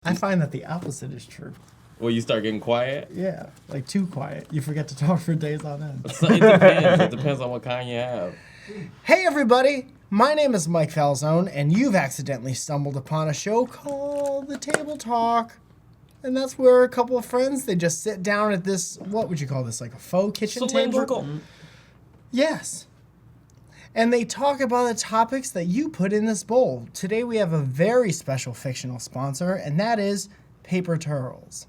I find that the opposite is true. Well, you start getting quiet? Yeah, like too quiet. You forget to talk for days on end. So it depends. It depends on what kind you have. Hey everybody, my name is Mike Falzone, and you've accidentally stumbled upon a show called the TableTalk. And that's where a couple of friends, they just sit down at this, what would you call this, like a faux kitchen Cylindrical. table? Yes. And they talk about the topics that you put in this bowl. Today we have a very special fictional sponsor, and that is Paper Turls.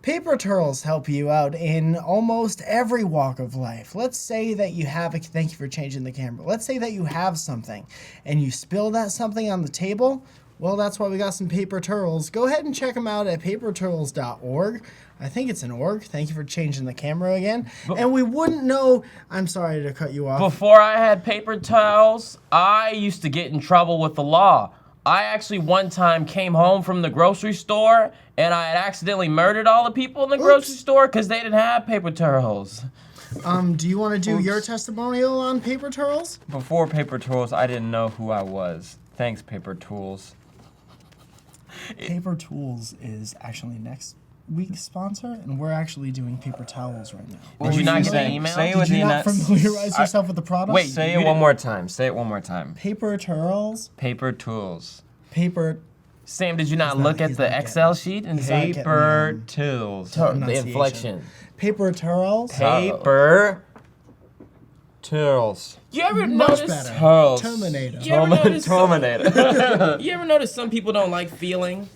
Paper Turls help you out in almost every walk of life. Let's say that you have a, thank you for changing the camera. Let's say that you have something and you spill that something on the table. Well, that's why we got some Paper Turls. Go ahead and check them out at paperturls.org. I think it's an org. Thank you for changing the camera again. And we wouldn't know, I'm sorry to cut you off. Before I had paper towels, I used to get in trouble with the law. I actually one time came home from the grocery store and I had accidentally murdered all the people in the grocery store because they didn't have paper towels. Do you want to do your testimonial on Paper Turls? Before Paper Tools, I didn't know who I was. Thanks, Paper Tools. Paper Tools is actually next week's sponsor, and we're actually doing paper towels right now. Did you not get an email? Say it Did with you the not familiarize yourself with the product? Wait, say it one more time. Say it one more time. Paper Turls, Paper Tools. paper. Sam, did you not He's look not- at he's the not Excel getting sheet? And He's not getting Paper the, Tools. the pronunciation. inflection. Paper Turls. Paper Tools. You ever Much notice? better. Turls. Terminator. You ever notice? Terminator. You ever notice some people don't like feeling?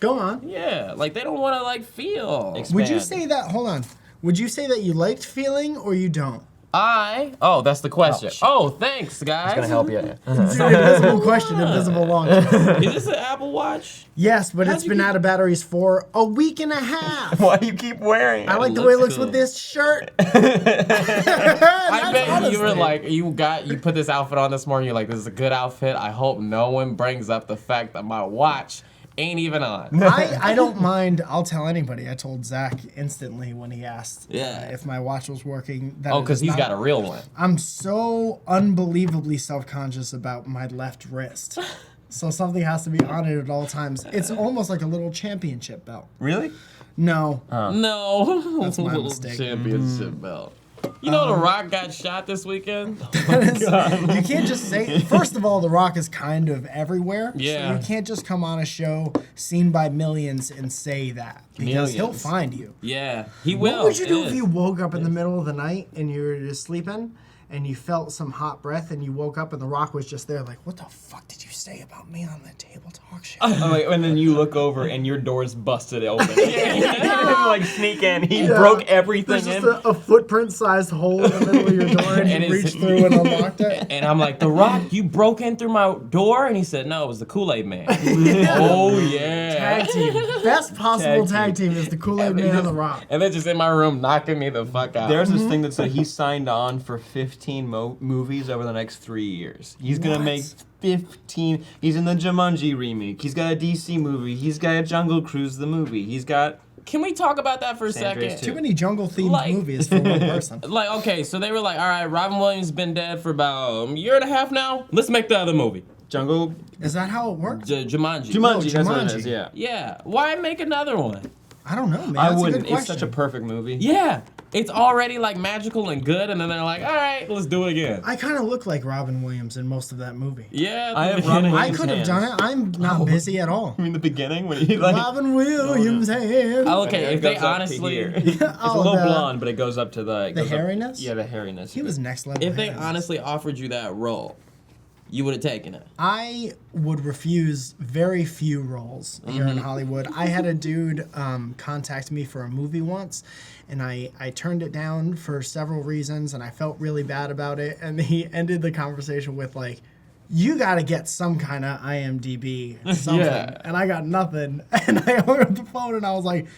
Go on. Yeah, like they don't want to like feel. Would you Expand. say that? Hold on. Would you say that you liked feeling or you don't? Oh, that's the question. shit. Oh, thanks, guys. It's gonna help you. It's an invisible question, invisible long. Is this an Apple Watch? Yes, but How'd it's you been get- out of batteries for a week and a half. Why do you keep wearing it? I like the looks way it looks cool. with this shirt. I bet you were honestly- like, you put this outfit on this morning. You're like, this is a good outfit. I hope no one brings up the fact that my watch ain't even on. I don't mind. I'll tell anybody. I told Zach instantly when he asked if my watch was working. That Oh, it because is he's not. got a real one. I'm so unbelievably self-conscious about my left wrist. So something has to be on it at all times. It's almost like a little championship belt. Really? No. No, That's my mistake. Championship belt. You know, The Rock got shot this weekend. You can't just say. First of all, The Rock is kind of everywhere. Yeah. So you can't just come on a show seen by millions and say that because he'll Millions. find you. Yeah, he will. What would you do It if is. you woke up in the middle of the night and you were just sleeping and you felt some hot breath and you woke up and The Rock was just there like, what the fuck did you say about me on the TableTalk show? Oh, wait, and then you look over and your door's busted open. Like sneak in. He broke everything There's in. just a footprint-sized hole in the middle of your door and, And you it's- reached through and unlocked it. And I'm like, The Rock, you broke in through my door? And he said, no, it was the Kool-Aid Man. Oh, yeah. Tag team. Best possible tag team is the Kool-Aid Man and The Rock. And they're just in my room knocking me the fuck out. There's this thing that said he signed on for 15 movies over the next 3 years. He's gonna What? make 15. He's in the Jumanji remake. He's got a DC movie. He's got a Jungle Cruise the movie. He's got. Can we talk about that for a San Andreas second? too. Too many jungle-themed Like- movies for one person. Like, okay, so they were like, all right, Robin Williams been dead for about a year and a half now. Let's make the other movie. Jungle. Is that how it works? Jumanji. Jumanji, that's what it Jumanji. is, yeah. Yeah. Why make another one? I don't know, man. I That's wouldn't. A good It's such a question. perfect movie. Yeah. It's already like magical and good, and then they're like, all right, let's do it again. I kind of look like Robin Williams in most of that movie. Yeah. I have Robin I Williams could have hands. done it. I'm not busy at all. I mean, the beginning when he like. Robin Williams hands. Okay, it if they goes up to honestly, here. if It's a little blonde, but it goes up to the. The hairiness? Yeah, the hairiness. He was next level. they hairiness. honestly offered you that role, you would have taken it. I would refuse very few roles here in Hollywood. I had a dude contact me for a movie once, and I turned it down for several reasons, and I felt really bad about it. And he ended the conversation with like, you got to get some kind of IMDb something. Yeah. And I got nothing. And I hung up the phone, and I was like,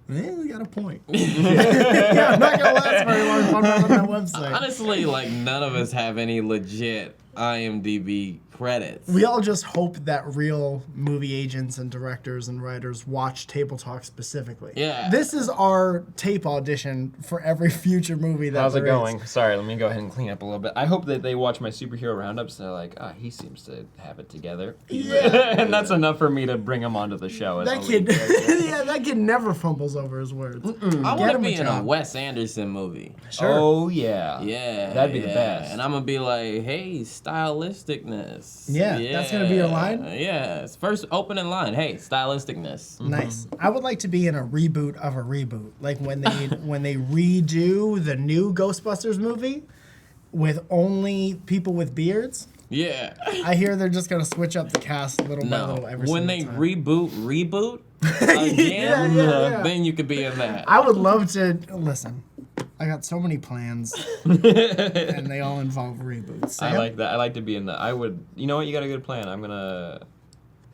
we got a point. Yeah, I'm not going to last very long if I'm not on that website. Honestly, like none of us have any legit IMDb Credits. We all just hope that real movie agents and directors and writers watch Table Talk specifically. Yeah. This is our tape audition for every future movie that How's it there is. going? Sorry, let me go ahead and clean up a little bit. I hope that they watch my superhero roundups. They're like, he seems to have it together. Yeah. And that's enough for me to bring him onto the show. as That a kid, lead character. yeah, that kid never fumbles over his words. I Get want to him be in a job. Wes Anderson movie. Sure. Oh, yeah. Yeah. That'd be the best. And I'm going to be like, hey, stylisticness. Yeah, that's gonna be your line? Yeah. It's first opening line. Hey, stylisticness. Nice. I would like to be in a reboot of a reboot, like when they redo the new Ghostbusters movie with only people with beards. Yeah. I hear they're just gonna switch up the cast little by little every When they single time. reboot again, yeah. then you could be in that. I would love to listen. I got so many plans, and they all involve reboots. I Sam? like that. I like to be in the. You know what? You got a good plan.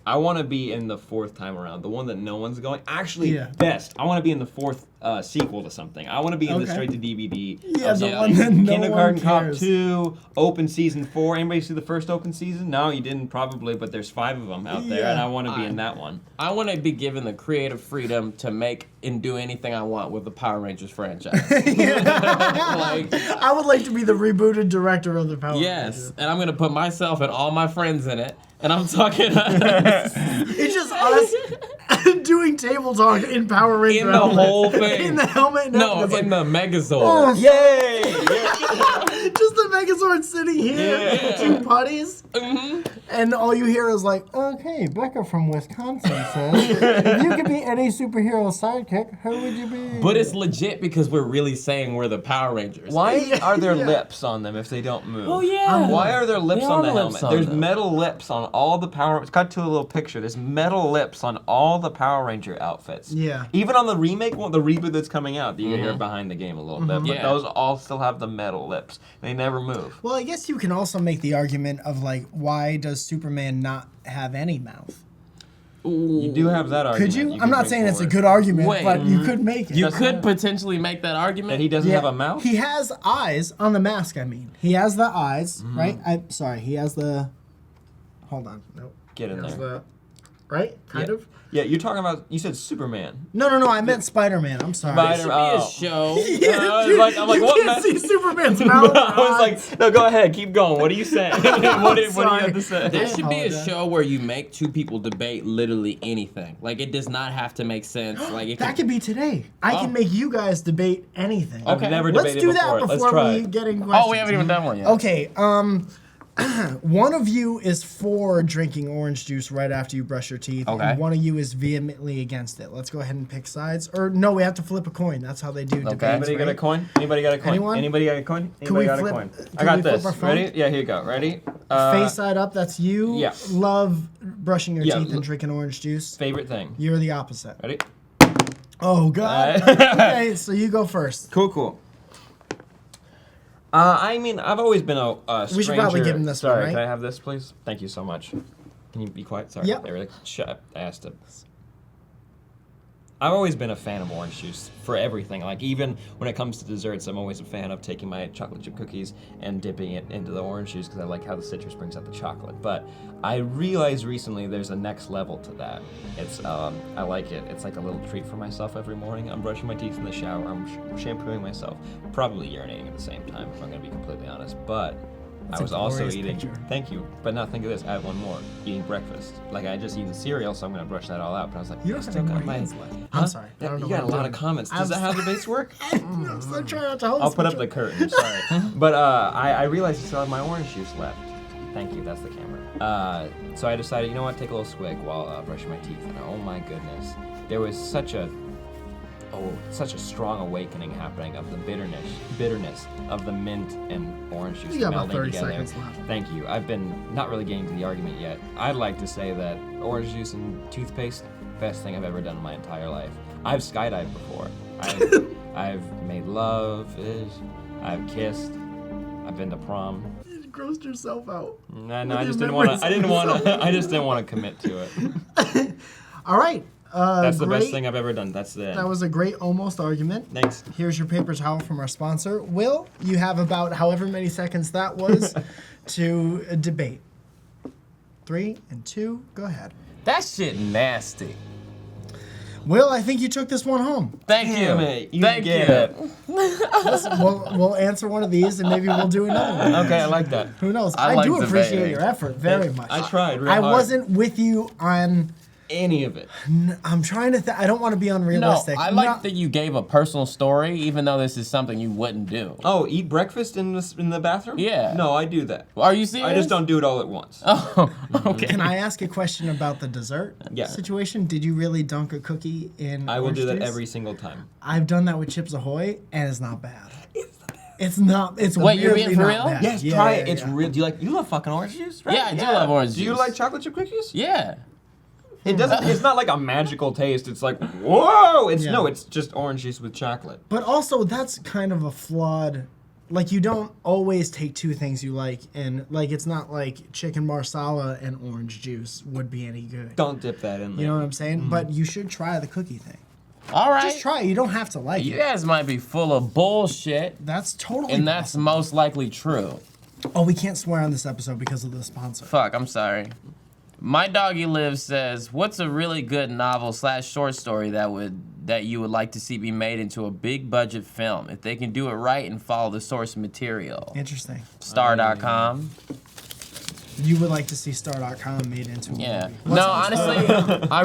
I want to be in the fourth time around, the one that no one's going. Actually, Yeah. best. I want to be in the fourth sequel to something. I want to be in the Okay. straight to DVD. Yeah, the Yeah. one that no Kindergarten one Cop cares. 2, Open Season 4. Anybody see the first Open Season? No, you didn't probably, but there's 5 of them out there, Yeah. and I want to be in that one. I want to be given the creative freedom to make and do anything I want with the Power Rangers franchise. Like, I would like to be the rebooted director of the Power yes, Rangers. and I'm going to put myself and all my friends in it. And I'm talking It's just us doing Table Talk in Power Ranger in the helmets. whole thing. In the helmet. and No, everything. in the Megazord. Oh, Yay! just the Megazord sitting here, Yeah. two putties, Mhm. and all you hear is like, okay, Becca from Wisconsin says, if you could be any superhero sidekick, who would you be? But it's legit because we're really saying we're the Power Rangers. Why are there Yeah. lips on them if they don't move? Oh, yeah. Why are there lips They on are the lips helmet? on There's them. metal lips on all the Power. Cut to a little picture. There's metal lips on all the Power Ranger outfits. Yeah. Even on the remake one, the reboot that's coming out, you hear behind the game a little bit, but Yeah. those all still have the metal lips. They never move. Well, I guess you can also make the argument of like, why does Superman not have any mouth? You do have that argument. Could you? can I'm not bring saying it's a forward. good argument, Wait. but you could make it. You Doesn't could it? potentially make that argument. That he doesn't have a mouth? He has eyes on the mask. I mean, he has the eyes, Mm-hmm. right? I'm sorry. He has the. Hold on. Nope. Get in He has there. the. Right? Kind Yeah. of. Yeah, you're talking about. You said Superman. No. I meant Spider-Man. I'm sorry. There should be a Oh. show. I'm like, you what can't mess- see Superman's mouth. I was like, no, go ahead, keep going. What are you saying? what do you Sorry. have to say? There should be a apologize. show where you make two people debate literally anything. Like, it does not have to make sense. Like, it That could be today. I Oh. can make you guys debate anything. I've Okay. never Let's debated do before. that Let's before try we it. get in questions. Oh, we haven't even done one yet. Okay, one of you is for drinking orange juice right after you brush your teeth, Okay. and one of you is vehemently against it. Let's go ahead and pick sides. Or no, we have to flip a coin. That's how they do debates. Anybody got a right? coin? Anybody got a coin? Anyone? Anybody got a coin? Can we Anybody got flip- a coin? can I got we flip this. our phone? Ready? Yeah, here you go. Ready? Face side up, that's you. yeah. Love brushing your Yeah, teeth and drinking orange juice. Favorite thing. You're the opposite. Ready? Oh, God. Okay, so you go first. Cool. I mean, I've always been a stranger. We should probably give him this one, Sorry, right? can I have this, please? Thank you so much. Can you be quiet? Sorry. Yep. There we go. Shut up. I asked it. I've always been a fan of orange juice for everything. Like, even when it comes to desserts, I'm always a fan of taking my chocolate chip cookies and dipping it into the orange juice because I like how the citrus brings out the chocolate. But I realized recently there's a next level to that. It's, I like it. It's like a little treat for myself every morning. I'm brushing my teeth in the shower. I'm shampooing myself. Probably urinating at the same time, if I'm going to be completely honest. But That's I was a also glorious eating. picture. Thank you. But now think of this. I have one more. Eating breakfast. Like, I just eaten cereal, so I'm going to brush that all out. But I was like, You I don't still have any got more my. hands left. Huh? I'm sorry. I Yeah, don't know you what got a I'm lot doing. of comments. I'm Does that how debates work? I'm still trying not to hold I'll this put up picture. the curtain. Sorry, but I realized I still have my orange juice left. Thank you. That's the camera. So I decided, you know what? Take a little swig while brushing my teeth. And oh my goodness, there was such a strong awakening happening of the bitterness of the mint and orange juice You got about melding 30 together. seconds left. Thank you. I've been not really getting to the argument yet. I'd like to say that orange juice and toothpaste, best thing I've ever done in my entire life. I've skydived before. I've made love, I've kissed, I've been to prom. You grossed yourself out. No, I your just didn't want memories to. of I just didn't want to commit to it. All right. That's the great. best thing I've ever done. That's the end. That was a great almost argument. Thanks. Here's your paper towel from our sponsor. Will, you have about however many seconds that was to debate. 3 and 2, go ahead. That shit nasty. Will, I think you took this one home. Thank Damn you. it, you Thank get you. it. Listen, we'll answer one of these and maybe we'll do another one. Okay, I like that. Who knows? I I like do appreciate debating. your effort very much. I tried real I hard. wasn't with you on. Any of it. I'm trying to. I don't want to be No, unrealistic. I like that you gave a personal story, even though this is something you wouldn't do. Oh, eat breakfast in the bathroom? Yeah. No, I do that. Are you serious? I just don't do it all at once. Oh, okay. Can I ask a question about the dessert Yeah. situation? Did you really dunk a cookie in? I will orange do that juice? every single time. I've done that with Chips Ahoy, and it's not bad. It's not. It's Wait, you're weirdly being for not real? bad. Yes, Yeah, try yeah, it. It's yeah. real. Do you love fucking orange juice, right? Yeah, I do love orange Do you juice. like chocolate chip cookies? Yeah. It doesn't. It's not like a magical taste. It's like whoa. It's Yeah. no. It's just orange juice with chocolate. But also, that's kind of a flawed. Like, you don't always take two things you like, and like it's not like chicken marsala and orange juice would be any good. Don't dip that in there. You know what I'm saying? But you should try the cookie thing. All right. Just try it. You don't have to like You it. guys might be full of bullshit, That's totally. and that's possible. most likely true. Oh, we can't swear on this episode because of the sponsor. Fuck, I'm sorry. My Doggy Lives says, "What's a really good novel / short story that you would like to see be made into a big budget film if they can do it right and follow the source material?" Interesting. Star.com. You would like to see Star.com made into a Yeah. movie. No, honestly, I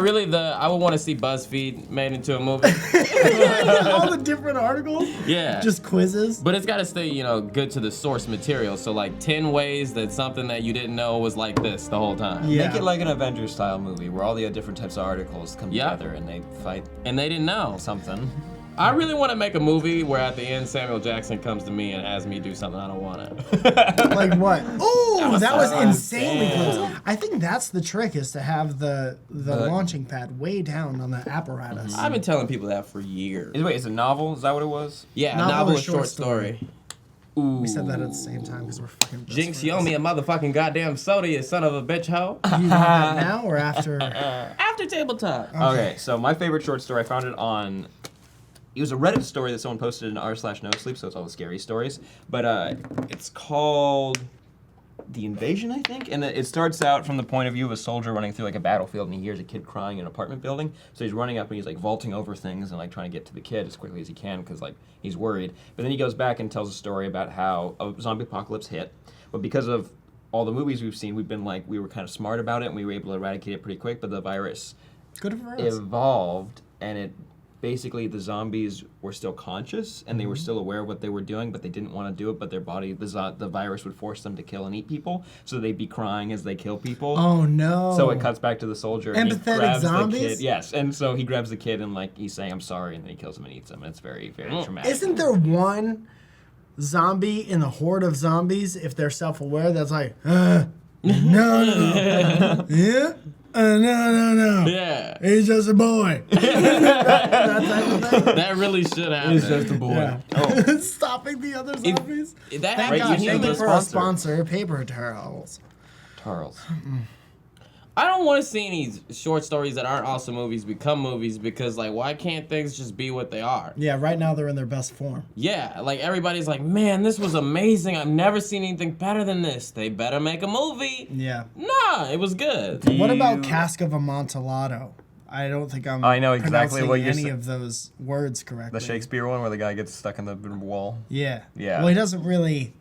would want to see BuzzFeed made into a movie. All the different articles. Yeah. Just quizzes. But it's got to stay, good to the source material. So like 10 ways that something that you didn't know was like this the whole time. Yeah. Make it like an Avengers style movie where all the different types of articles come Yeah. together and they fight And they didn't know. something. I really want to make a movie where at the end Samuel Jackson comes to me and asks me to do something I don't want to. Like what? Oh, that was so insanely damn. close. I think that's the trick, is to have the launching pad way down on the apparatus. I've been telling people that for years. Wait, is it a novel? Is that what it was? Yeah, Novel novel or or short story. Ooh. We said that at the same time because we're fucking best Jinx, you owe friends. me a motherfucking goddamn soda, you son of a bitch hoe. You want that now or after? After TableTalk. Okay, so my favorite short story, I found it on. It was a Reddit story that someone posted in r/nosleep, so it's all the scary stories. But it's called The Invasion, I think. And it starts out from the point of view of a soldier running through like a battlefield, and he hears a kid crying in an apartment building. So he's running up and he's like vaulting over things and like trying to get to the kid as quickly as he can because like he's worried. But then he goes back and tells a story about how a zombie apocalypse hit, but because of all the movies we've seen, we were kind of smart about it and we were able to eradicate it pretty quick. But the virus Good for us. evolved, and it basically the zombies were still conscious and they were still aware of what they were doing, but they didn't want to do it. But their body, the virus would force them to kill and eat people, so they'd be crying as they kill people. Oh no. So it cuts back to the soldier. And he Empathetic grabs zombies? the kid. Yes, and so he grabs the kid and like he's saying I'm sorry, and then he kills him and eats him. And it's very, very traumatic. Isn't there one zombie in the horde of zombies, if they're self-aware, that's like, no, yeah, no. Yeah. He's just a boy. that type of thing. That really should happen. He's just a boy. Yeah. Oh. Stopping the other zombies. If that Thank Right, God. you Thank need you a for our sponsor. sponsor, Paper Towels. Charles. I don't want to see any short stories that aren't also movies become movies because, like, why can't things just be what they are? Yeah, right now they're in their best form. Yeah, like, everybody's like, man, this was amazing. I've never seen anything better than this. They better make a movie. Yeah. Nah, it was good. What about Cask of Amontillado? I don't think I'm I know exactly pronouncing what you're any saying. of those words correctly. The Shakespeare one where the guy gets stuck in the wall. Yeah. Yeah. Well, he doesn't really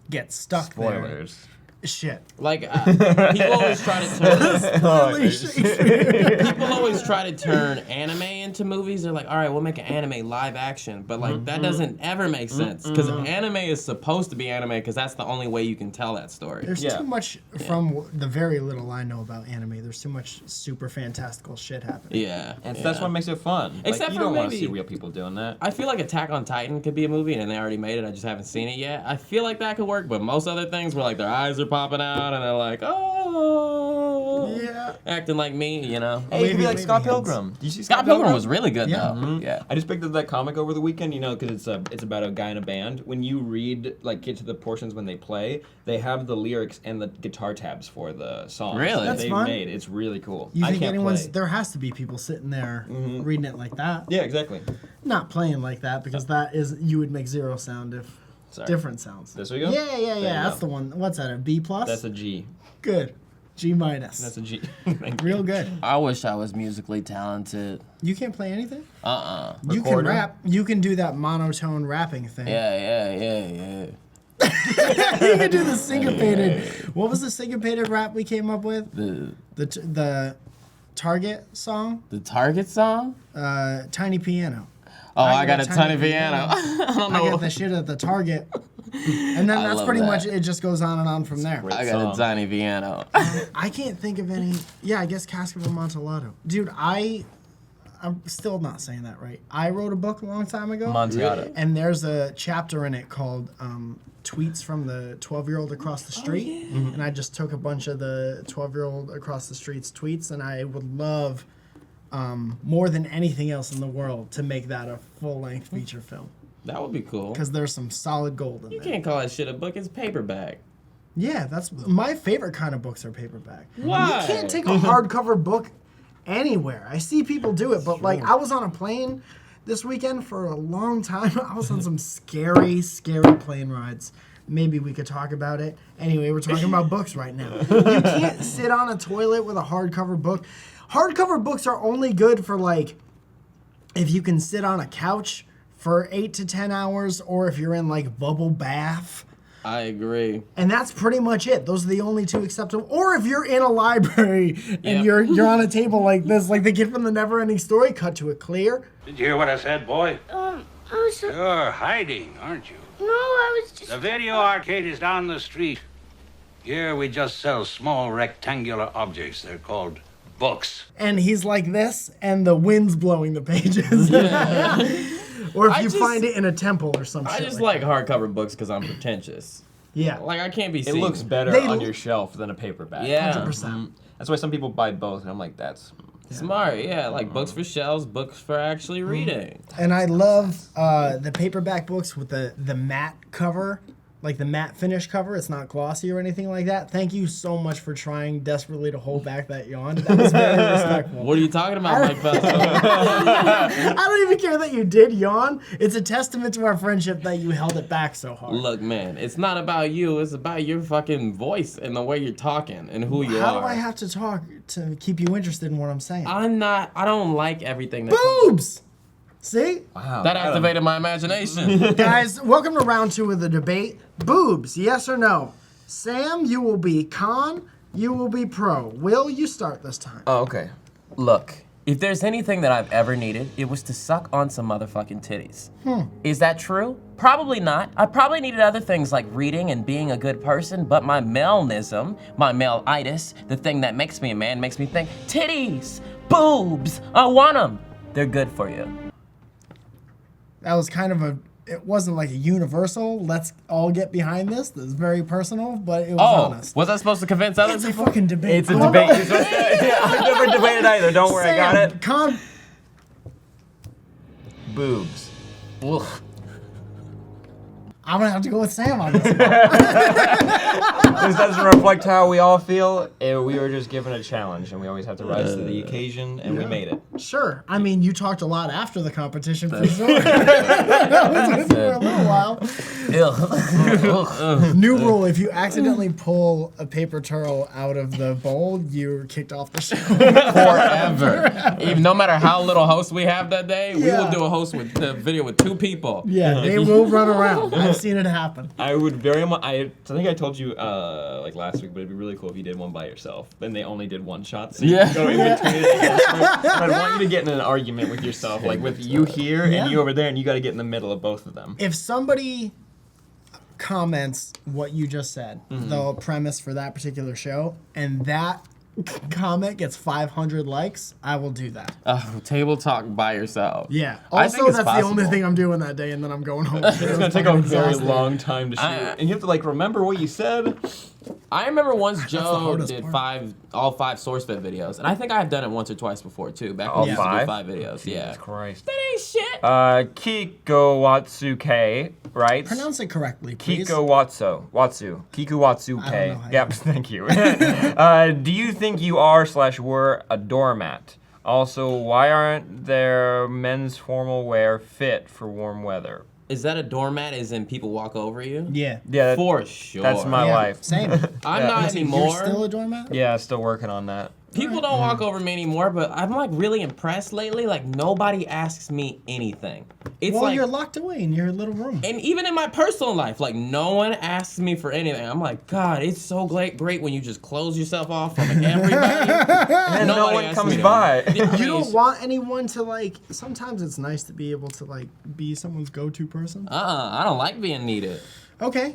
get stuck there. Spoilers. Shit. Like, people always try to turn... Literally Shakespeare. People always try to turn anime into movies. They're like, all right, we'll make an anime live action. But, like, that doesn't ever make sense. Because anime is supposed to be anime because that's the only way you can tell that story. There's Yeah. too much, from the very little I know about anime, there's too much super fantastical shit happening. Yeah. And yeah. that's what makes it fun. Except like, you for don't want to maybe- see real people doing that. I feel like Attack on Titan could be a movie, and they already made it. I just haven't seen it yet. I feel like that could work, but most other things where, like, their eyes are popping out, and they're like, oh... Yeah. Acting like me, you know? Hey, it could be like wavy Scott hands. Pilgrim. Did you see Scott Pilgrim was really good, Yeah. though. Yeah. I just picked up that comic over the weekend, because it's about a guy in a band. When you read, get to the portions when they play, they have the lyrics and the guitar tabs for the songs. Really? that That's they've fun. made. It's really cool. You I think can't anyone's... play. There has to be people sitting there reading it like that. Yeah, exactly. Not playing like that, because that is... You would make zero sound if... Sorry. Different sounds. This we go? Yeah. There you That's go. the one. What's that, a B+? That's a G. Good. G minus. That's a G. Thank you. Real good. I wish I was musically talented. You can't play anything? You can Recorder? rap. You can do that monotone rapping thing. Yeah. You can do the syncopated. What was the syncopated rap we came up with? The Target song? The Target song? Tiny Piano. Oh, I got a tiny piano. I don't I know. got the shit at the Target. And then that's love pretty that. much it. Just goes on and on from there. I got a tiny piano. I can't think of any. Yeah, I guess Casket of Amontillado. Dude, I'm still not saying that right. I wrote a book a long time ago. Amontillado. And there's a chapter in it called Tweets from the 12-year-old across the street. And I just took a bunch of the 12-year-old across the street's tweets, and I would love, more than anything else in the world, to make that a full-length feature film. That would be cool. Because there's some solid gold in You there. can't call that shit a book. It's paperback. Yeah, that's my favorite kind of books are paperback. Why? You can't take a hardcover book anywhere. I see people do it, but like I was on a plane this weekend for a long time. I was on some scary plane rides. Maybe we could talk about it. Anyway, we're talking about books right now. You can't sit on a toilet with a hardcover book. Hardcover books are only good for like if you can sit on a couch for 8 to 10 hours, or if you're in like bubble bath. I agree. And that's pretty much it. Those are the only two acceptable. Or if you're in a library and Yep. you're on a table like this, like the kid from the Never-Ending Story, cut to it clear. Did you hear what I said, boy? I was so... You're hiding, aren't you? No, I was just... The video arcade is down the street. Here we just sell small rectangular objects. They're called books. And he's like this, and the wind's blowing the pages. Or if I you just- find it in a temple or some I shit. just like like hardcover books because I'm pretentious. that. Yeah. Like, I can't be It seen. looks better They on l- your shelf than a paperback. Yeah. 100%. That's why some people buy both, and I'm like, that's... Smart, yeah. Like, books for shelves, books for actually reading. And I love the paperback books with the matte cover, like the matte finish cover. It's not glossy or anything like that. Thank you so much for trying desperately to hold back that yawn. That was very respectful. What are you talking about, Mike Felton? I don't even care that you did yawn. It's a testament to our friendship that you held it back so hard. Look, man, it's not about you. It's about your fucking voice and the way you're talking and who you How are. do I have to talk to keep you interested in what I'm saying? I don't like everything that Boobs! See? Wow. That activated my imagination. Guys, welcome to round 2 of the debate. Boobs, yes or no? Sam, you will be con, you will be pro. Will, you start this time. Oh, okay. Look, if there's anything that I've ever needed, it was to suck on some motherfucking titties. Is that true? Probably not. I probably needed other things like reading and being a good person, but my malenism, my male-itis, the thing that makes me a man, makes me think, titties, boobs, I want them. They're good for you. That was kind of it wasn't like a universal, let's all get behind this. This is very personal, but it was honest. Was I supposed to convince other It's a people? fucking debate. It's a debate. I've never debated either. Don't worry, I got Sam, it. Con, Boobs. Ugh. I'm gonna have to go with Sam on this one. This doesn't reflect how we all feel. We were just given a challenge, and we always have to rise to the occasion, and we made it. Sure. I mean, you talked a lot after the competition for sure. That was with you for a little while. Ugh. New rule: if you accidentally pull a paper towel out of the bowl, you're kicked off the show. Forever. Even no matter how little hosts we have that day, we Yeah. will do a host with the video with 2 people. Yeah, they will run around. I've seen it happen. I would very much. I think I told you like last week, but it'd be really cool if you did one by yourself. Then they only did one shot, so you Yeah. can go in between it. But I want you to get in an argument with yourself, like with you here Yeah. and you over there, and you got to get in the middle of both of them. If somebody comments what you just said, the premise for that particular show, and that comment gets 500 likes, I will do that. Table talk by yourself. Yeah. I think Also, it's that's the only possible. thing I'm doing that day, and then I'm going home. It's gonna take a very long time to shoot, and you have to like remember what you said. I remember once Joe hardest did part. all five SourceFed videos, and I think I've done it once or twice before too. Back All when we used to do five? 5 videos. Yeah. Christ. That ain't shit. Kiko writes. Pronounce it correctly, please. Kiku Watsu. I don't know how Yep, you- thank you. Do you think you are/were a doormat? Also, why aren't there men's formal wear fit for warm weather? Is that a doormat? As in people walk over you? Yeah. Yeah, For sure. that's my Yeah, life. Same. I'm not You're anymore. still a doormat? Yeah, still working on that. People don't walk over me anymore, but I'm like really impressed lately. Like nobody asks me anything. It's Well, like, you're locked away in your little room. and even in my personal life, like no one asks me for anything. I'm like, God, it's so great when you just close yourself off from everybody. And no Nobody one asks comes me to- by. Yeah, I You mean, don't want anyone to like. Sometimes it's nice to be able to like be someone's go-to person. I don't like being needed. Okay,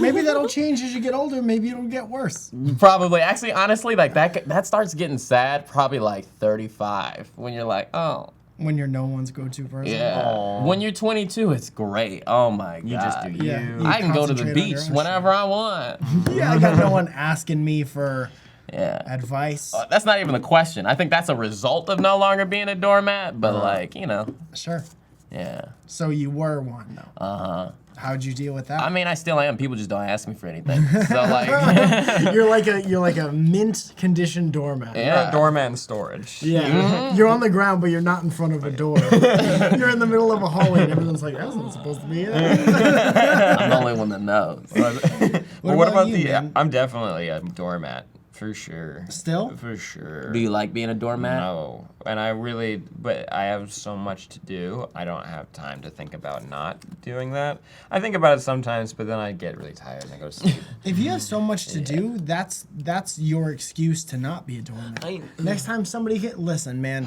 maybe that'll change as you get older. Maybe it'll get worse. Probably. Actually, honestly, like that starts getting sad probably like 35 when you're like, oh. When you're no one's go-to person. Yeah. Aw. When you're 22, it's great. Oh my God. You just do you. Yeah. I can go to the Concentrate on beach your own whenever I want. Yeah, I got no one asking me for Yeah. advice. That's not even the question. I think that's a result of no longer being a doormat, but like, you know, Sure. yeah. So you were one though. Uh-huh. How'd you deal with that? I mean, I still am. People just don't ask me for anything. So like, you're like a mint condition doormat. You're yeah. a doormat in storage. Yeah. You're on the ground, but you're not in front of a door. You're in the middle of a hallway, and everyone's like, "That's not supposed to be it." I'm the only one that knows. But what about you, the? man? I'm definitely a doormat for sure. Still? For sure. Do you like being a doormat? No, and but I have so much to do. I don't have time to think about not doing that. I think about it sometimes, but then I get really tired and I go to sleep. If you have so much to do, that's your excuse to not be a doormat. Next time somebody listen, man,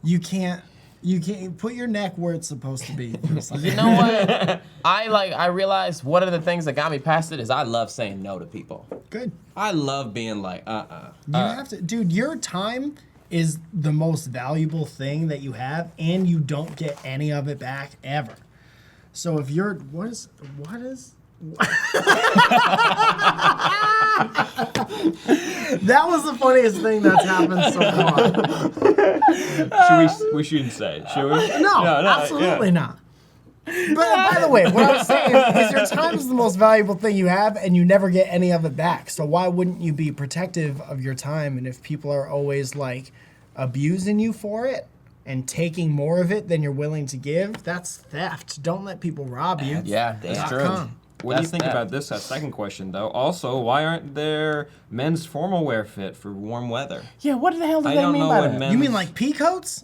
you can't put your neck where it's supposed to be. You know what? I realized one of the things that got me past it is I love saying no to people. Good. I love being like, You have to, dude. Your time is the most valuable thing that you have, and you don't get any of it back ever. So if you're, what is? That was the funniest thing that's happened so far. We shouldn't say. Should we? No, absolutely yeah. not. But by the way, what I was saying is your time is the most valuable thing you have, and you never get any of it back. So why wouldn't you be protective of your time? And if people are always like abusing you for it and taking more of it than you're willing to give, that's theft. Don't let people rob you. yeah, that's Dot true. com. What do you That's think that. about this second question, though? Also, why aren't there men's formal wear fit for warm weather? Yeah, what the hell do I they don't mean know by what that? men- You mean like pea coats?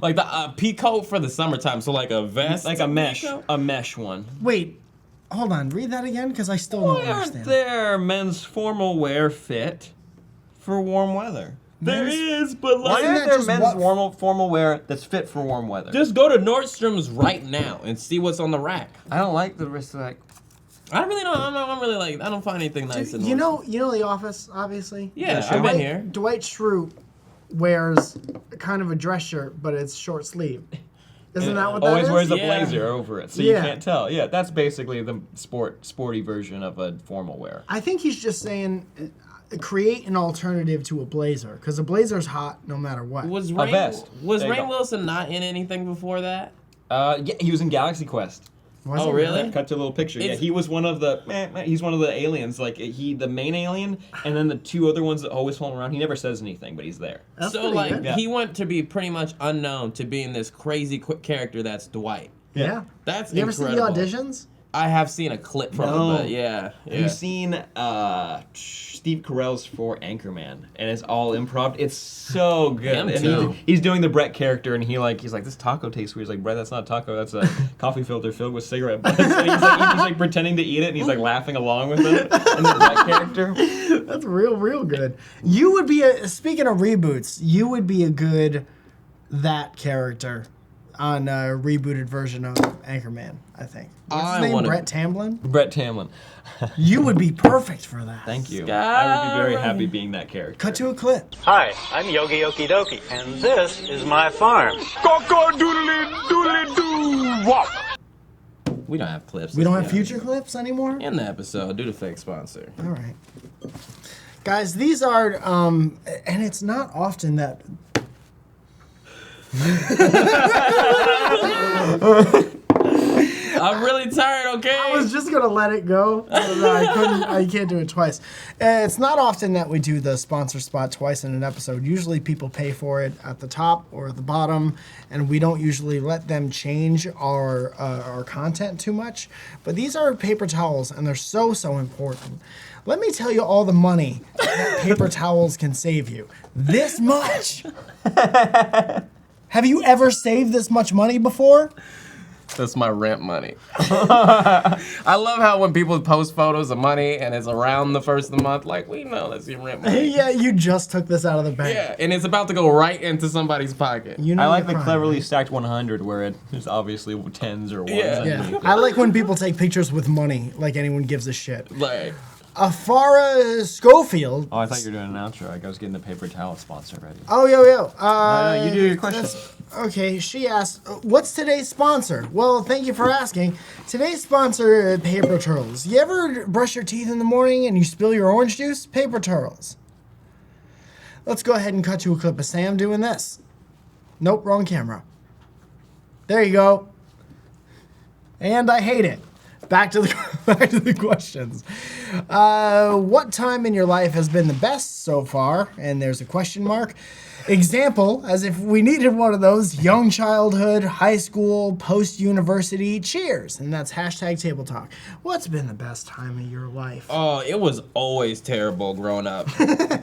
Like the pea coat for the summertime, so like a vest, Like a mesh one. Wait, hold on. Read that again, because I still don't Why aren't understand. there men's formal wear fit for warm weather? There Men's- is, but Why why isn't aren't that there just men's what- formal wear that's fit for warm weather? Just go to Nordstrom's right now and see what's on the rack. I don't like the risk. Like, I really don't. I'm really like. I don't find anything nice in You Nordstrom. know The Office, obviously. Yeah, I've been here. Dwight Schrute wears kind of a dress shirt, but it's short sleeve. Isn't that what that always is? wears a Yeah. blazer over it, so Yeah. you can't tell. Yeah, that's basically the sporty version of a formal wear. I think he's just saying create an alternative to a blazer, because a blazer's hot no matter what. Was A Rainn vest. Was There you Rainn go. Wilson not in anything before that? Yeah, he was in Galaxy Quest. Was Oh, he really? Cut to a little picture. Yeah, It's- he was one of the. He's one of the aliens. Like the main alien, and then the two other ones that always follow him around. He never says anything, but he's there. That's So pretty like good. Yeah. he went to be pretty much unknown to being this crazy quick character that's Dwight. Yeah. That's You ever seen the incredible. auditions? I have seen a clip from No. it, but yeah. Have you seen Steve Carell's for Anchorman? And it's all improv. It's so good. Him and too. he's doing the Brett character, and he's like, this taco tastes weird. He's like, Brett, that's not a taco. That's a coffee filter filled with cigarette butts. And he's like pretending to eat it, and he's like laughing along with him. And the Brett character. That's real good. You would be speaking of reboots, you would be a good that character on a rebooted version of Anchorman, I think. What's I his name? wanna- Brett Tamblyn? Brett Tamlin. You would be perfect for that. Thank you. I would be very happy being that character. Cut to a clip. Hi, I'm Yogi Okie Dokie, and this is my farm. We don't have clips. We don't let's have be future honest. clips anymore? In the episode, do the fake sponsor. All right. Guys, these are, and it's not often that. I'm I'm really tired, okay? I was just gonna let it go, but I couldn't. I can't do it twice. It's not often that we do the sponsor spot twice in an episode. Usually, people pay for it at the top or the bottom, and we don't usually let them change our content too much. But these are paper towels, and they're so important. Let me tell you all the money that paper towels can save you. This much. Have you ever saved this much money before? That's my rent money. I love how when people post photos of money and it's around the first of the month, like, we know that's your rent money. Yeah, you just took this out of the bank. Yeah, and it's about to go right into somebody's pocket. You know I like you're the crying, cleverly right? stacked 100 where it is obviously tens or ones. Yeah. underneath. I like when people take pictures with money, like anyone gives a shit. Like, Afara Schofield. Oh, I thought you were doing an outro. I was getting the paper towel sponsor ready. Oh, yo. No, you do your question. Okay, she asked, what's today's sponsor? Well, thank you for asking. Today's sponsor, paper turtles. You ever brush your teeth in the morning and you spill your orange juice? Paper turtles. Let's go ahead and cut to a clip of Sam doing this. Nope, wrong camera. There you go. And I hate it. Back to the questions. What time in your life has been the best so far? And there's a question mark. Example, as if we needed one of those, young childhood, high school, post-university, cheers. And that's hashtag TableTalk. What's been the best time of your life? oh, it was always terrible growing up.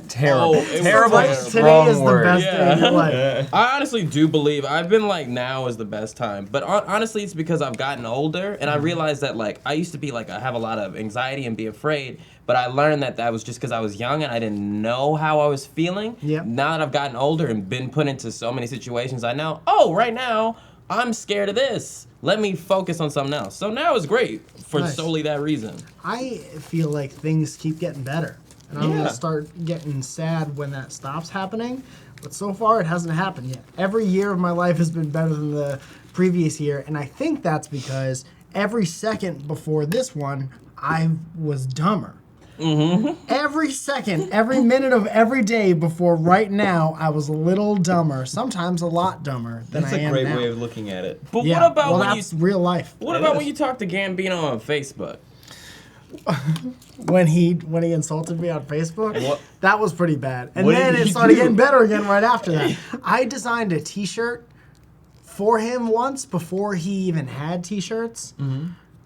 Terrible. Oh, it was Terrible. Like, terrible. today Wrong is the word. best day of your life. I honestly do believe I've been like now is the best time, but honestly it's because I've gotten older and I realized that like I used to be like I have a lot of anxiety and be afraid, but I learned that was just because I was young and I didn't know how I was feeling. Yep. Now that I've gotten older and been put into so many situations, I know, oh, right now I'm scared of this. Let me focus on something else. So now it's great for Nice. solely that reason. I feel like things keep getting better. And I'm Yeah. going to start getting sad when that stops happening. But so far, it hasn't happened yet. Every year of my life has been better than the previous year. And I think that's because every second before this one, I was dumber. Mm-hmm. Every second, every minute of every day before right now, I was a little dumber. Sometimes a lot dumber than That's I a am great now. way of looking at it. But Yeah, what about well, when that's you real life. what It about is. when you talk to Gambino on Facebook? When he insulted me on Facebook, What? that was pretty bad. And What then did it he started do? getting better again right after that. I designed a T-shirt for him once before he even had T-shirts.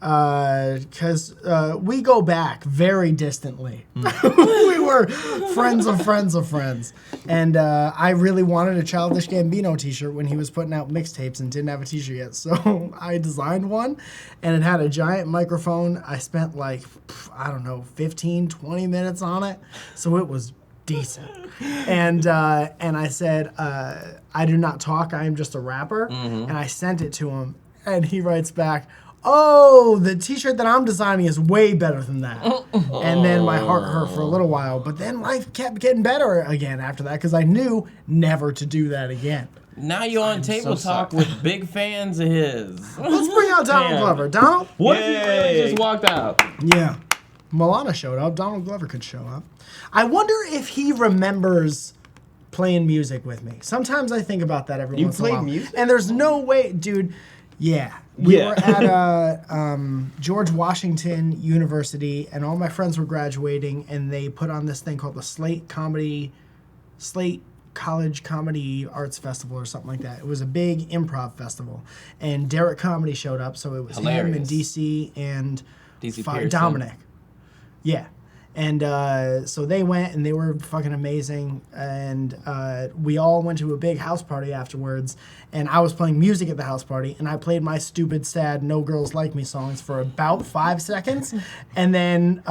Because we go back very distantly. We were friends of friends of friends. And I really wanted a Childish Gambino t-shirt when he was putting out mixtapes and didn't have a t-shirt yet. So I designed one, and it had a giant microphone. I spent like, I don't know, 15, 20 minutes on it. So it was decent. And I said, I do not talk, I am just a rapper. And I sent it to him, and he writes back, oh, the t-shirt that I'm designing is way better than that. And then my heart hurt for a little while, but then life kept getting better again after that because I knew never to do that again. Now you're on Table Talk with big fans of his. Let's bring out Donald Damn. Glover. Donald? What if he really Yay. just walked out? Yeah. Milana showed up. Donald Glover could show up. I wonder if he remembers playing music with me. Sometimes I think about that every You once in a played while. music? And there's no way, dude. Yeah. We Yeah. were at George Washington University, and all my friends were graduating, and they put on this thing called the Slate College Comedy Arts Festival or something like that. It was a big improv festival, and Derek Comedy showed up, so it was him and Hilarious. DC and DC Pearson. Dominic. Yeah. And so they went, and they were fucking amazing. And we all went to a big house party afterwards. And I was playing music at the house party. And I played my stupid, sad No Girls Like Me songs for about 5 seconds. And then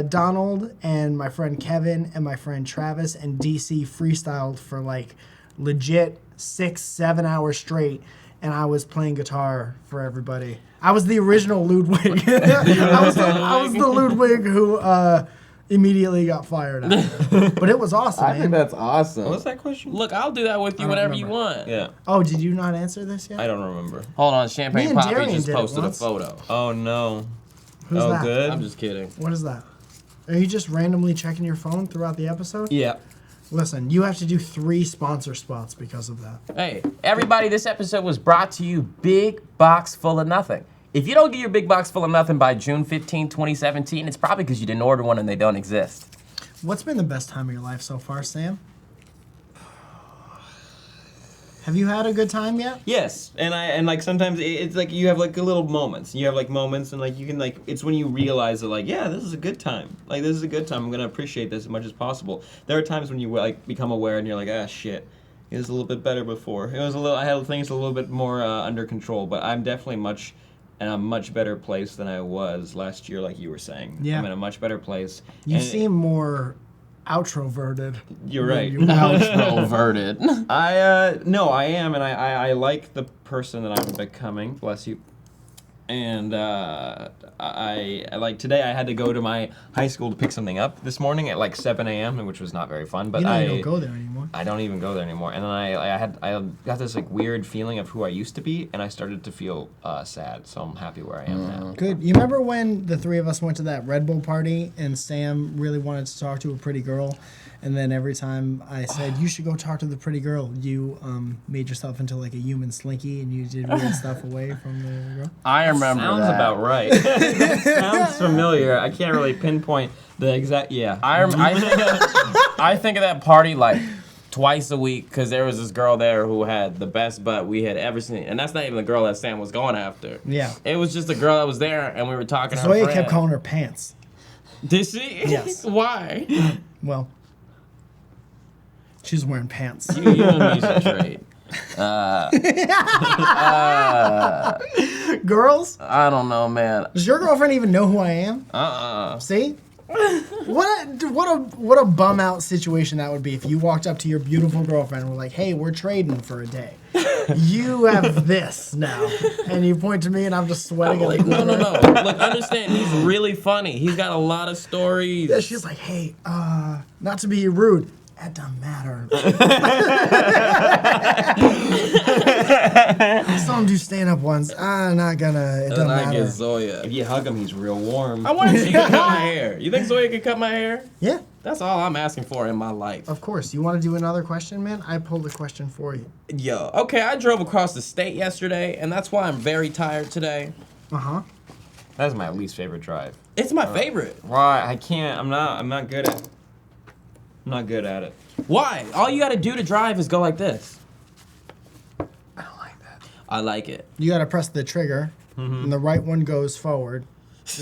Donald and my friend Kevin and my friend Travis and DC freestyled for like legit 6-7 hours straight. And I was playing guitar for everybody. I was the original Ludwig. I was the Ludwig who immediately got fired after. But it was awesome, I man. think that's awesome. What was that question? Look, I'll do that with you I don't whenever you remember. want. Yeah, Oh, did you not answer this yet? I don't remember. Hold on, Me Champagne and Poppy Darian just did it posted a once. photo. Oh no. Who's that? Good. I'm just kidding. What is that? Are you just randomly checking your phone throughout the episode? Yeah. Listen, you have to do 3 sponsor spots because of that. Hey, everybody, this episode was brought to you big box full of nothing. If you don't get your big box full of nothing by June 15, 2017, it's probably because you didn't order one and they don't exist. What's been the best time of your life so far, Sam? Have you had a good time yet? Yes, and like sometimes it's like you have like little moments. You have like moments, and like you can like it's when you realize that like yeah, this is a good time. Like this is a good time. I'm gonna appreciate this as much as possible. There are times when you like become aware and you're like ah shit, it was a little bit better before. It was a little. I had things a little bit more under control, but I'm definitely in a much better place than I was last year, like you were saying. Yeah. I'm in a much better place. You and seem more outroverted. You're right. Outroverted. No, I am, and I like the person that I'm becoming. Bless you. And I like today. I had to go to my high school to pick something up this morning at like 7 a.m., which was not very fun. But You don't go there anymore. I don't even go there anymore. And then I got this like weird feeling of who I used to be, and I started to feel sad. So I'm happy where I am now. Good. You remember when the three of us went to that Red Bull party and Sam really wanted to talk to a pretty girl, and then every time I said you should go talk to the pretty girl, you made yourself into like a human slinky and you did weird stuff away from the girl. I remember Sounds that. about right. Sounds familiar. I can't really pinpoint the exact. Yeah. I think of that party like twice a week because there was this girl there who had the best butt we had ever seen, and that's not even the girl that Sam was going after. Yeah. It was just a girl that was there, and we were talking. That's to why her you kept friend. calling her pants. Did she? Yes. Why? Well, she's wearing pants. You and me's a trait. Girls, I don't know, man. does your girlfriend even know who I am? See? What a bum out situation that would be if you walked up to your beautiful girlfriend and were like, hey, we're trading for a day. You have this now. And you point to me and I'm just sweating. Like, no. Look, understand, he's really funny. He's got a lot of stories. Yeah, she's like, hey, not to be rude, that doesn't matter. I saw him do stand-up once. I'm not gonna, it doesn't And I get matter. Zoya. If you hug him, he's real warm. I wonder if she can cut my hair. You think Zoya could cut my hair? Yeah, That's all I'm asking for in my life. of course. You want to do another question, man? I pulled a question for you. Yo, okay, I drove across the state yesterday, and that's why I'm very tired today. Uh-huh. That's my least favorite drive. It's my favorite. Why? I can't. I'm not good at. I'm not good at it. Why? All you gotta do to drive is go like this. I don't like that. I like it. You gotta press the trigger, and the right one goes forward.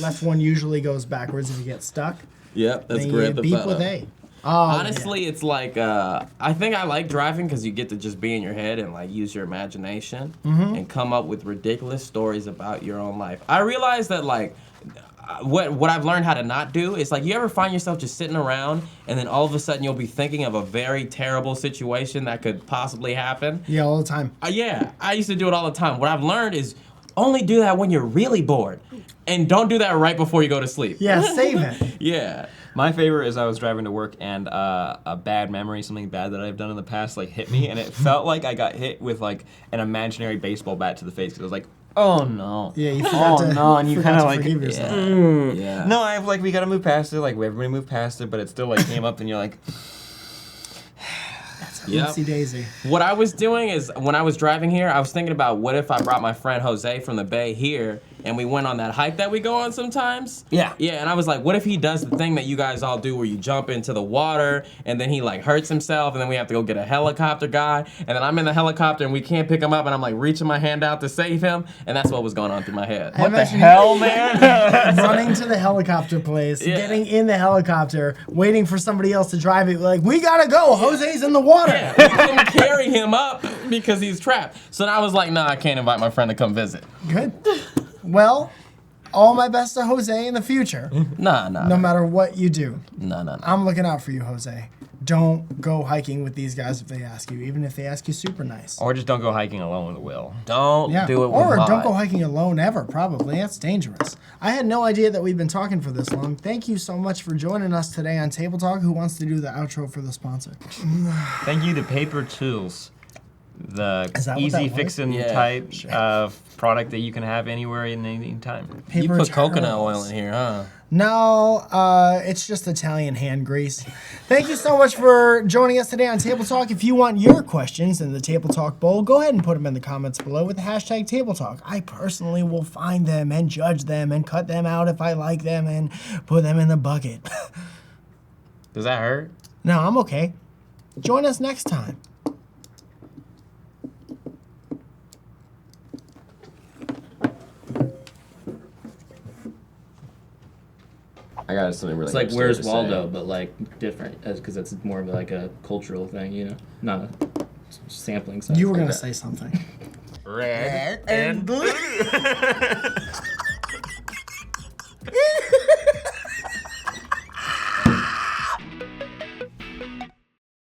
Left one usually goes backwards if you get stuck. Yep, that's Then great. you The beep pedal. with A. Oh, Honestly, it's like I think I like driving because you get to just be in your head and like use your imagination and come up with ridiculous stories about your own life. I realize that like what I've learned how to not do is like you ever find yourself just sitting around and then all of a sudden you'll be thinking of a very terrible situation that could possibly happen. Yeah, all the time. Yeah, I used to do it all the time. What I've learned is only do that when you're really bored and don't do that right before you go to sleep. Yeah, save it. Yeah. My favorite is I was driving to work and a bad memory, something bad that I've done in the past, like hit me, and it felt like I got hit with like an imaginary baseball bat to the face because it was like, oh no. Yeah, you forgot to, no, and you forgot kind of to like, forgive yourself. Yeah. no, I have like we gotta move past it, like everybody moved past it, but it still like came up, and you're like, Yep. Oopsie daisy. What I was doing is when I was driving here, I was thinking about what if I brought my friend Jose from the Bay here and we went on that hike that we go on sometimes. Yeah. Yeah, and I was like, what if he does the thing that you guys all do where you jump into the water and then he like hurts himself and then we have to go get a helicopter guy and then I'm in the helicopter and we can't pick him up and I'm like reaching my hand out to save him and that's what was going on through my head. What the hell, man? Running to the helicopter place, Yeah. getting in the helicopter, waiting for somebody else to drive it. Like, we gotta go. Jose's in the water. Yeah, we couldn't carry him up because he's trapped. So then I was like, nah, I can't invite my friend to come visit. Good. Well, all my best to Jose in the future, Nah. no matter what you do. No. I'm looking out for you, Jose. Don't go hiking with these guys if they ask you, even if they ask you super nice. Or just don't go hiking alone with Will. Don't Yeah. do it with Or don't Mod. go hiking alone ever, probably. That's dangerous. I had no idea that we've been talking for this long. Thank you so much for joining us today on Table Talk. Who wants to do the outro for the sponsor? Thank you to Paper Tools, the Is that what that easy was? fixing Yeah. type of product that you can have anywhere in any time. You Paper put coconut towels. oil in here, huh? No, it's just Italian hand grease. Thank you so much for joining us today on Table Talk. If you want your questions in the Table Talk bowl, go ahead and put them in the comments below with the hashtag Table Talk. I personally will find them and judge them and cut them out if I like them and put them in the bucket. Does that hurt? No, I'm okay. Join us next time. I got something really. It's like hipster Where's to say. Waldo, but like different, because it's more of like a cultural thing, you know, not a sampling size. You were going to say something. Red and blue.